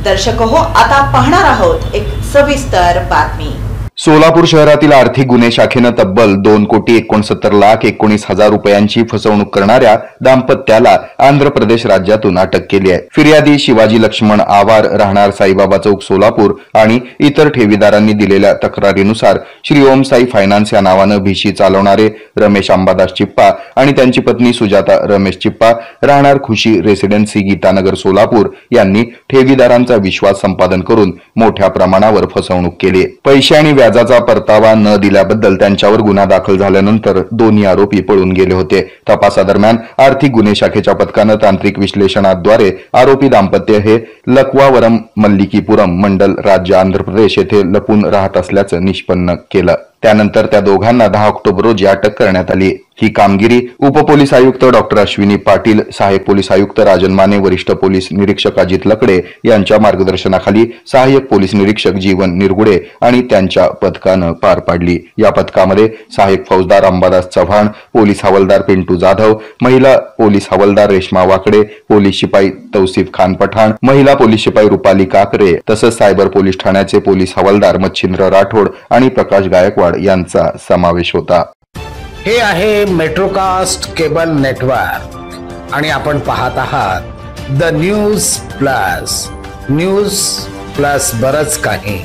दर्शक हो, आता पाहणार आहोत एक सविस्तर बातमी। सोलापूर शहरातील आर्थिक गुन्हे शाखेनं तब्बल 2,69,19,000 रुपयांची फसवणूक करणाऱ्या दाम्पत्याला आंध्र प्रदेश राज्यातून अटक केली आहे। फिर्यादी शिवाजी लक्ष्मण आवार, राहणार साईबाबा चौक, सोलापूर आणि इतर ठेवीदारांनी दिलेल्या तक्रारीनुसार श्री ओम साई फायनान्स या नावानं भिशी चालवणारे रमेश अंबादास चिप्पा आणि त्यांची पत्नी सुजाता रमेश चिप्पा, राहणार खुशी रेसिडेन्सी, गीतानगर, सोलापूर यांनी ठेवीदारांचा विश्वास संपादन करून मोठ्या प्रमाणावर फसवणूक केली। पैसे आणि व्याजाचा परतावा न दिल्याबद्दल त्यांच्यावर गुन्हा दाखल झाल्यानंतर दोन्ही आरोपी पळून गेले होते। तपासादरम्यान आर्थिक गुन्हे शाखेच्या पथकानं तांत्रिक विश्लेषणाद्वारे आरोपी दाम्पत्य हे लक्वावरम मल्लिकीपुरम मंडल, राज्य आंध्र प्रदेश येथे लपून राहत असल्याचं निष्पन्न केलं। त्यानंतर त्या दोघांना 10 ऑक्टोबर रोजी अटक करण्यात आली। ही कामगिरी उपपोलीस आयुक्त डॉक्टर अश्विनी पाटील, सहाय्यक पोलीस आयुक्त राजन माने, वरिष्ठ पोलीस निरीक्षक अजित लकडे यांच्या मार्गदर्शनाखाली सहाय्यक पोलीस निरीक्षक जीवन निरगुडे आणि त्यांच्या पथकानं पार पाडली। या पथकामध्ये सहाय्यक फौजदार अंबादास चव्हाण, पोलीस हवालदार पिंटू जाधव, महिला पोलीस हवालदार रेश्मा वाकडे, पोलीस शिपाई तौसिफ खान पठाण, महिला पोलीस शिपाई रुपाली काकरे तसंच सायबर पोलीस ठाण्याचे पोलीस हवालदार मच्छिंद्र राठोड आणि प्रकाश गायकवाड यांचा समावेश होता। हे आहे मेट्रोकास्ट केबल नेटवर्क आणि आपण पाहत आहात द न्यूज प्लस बरच काही।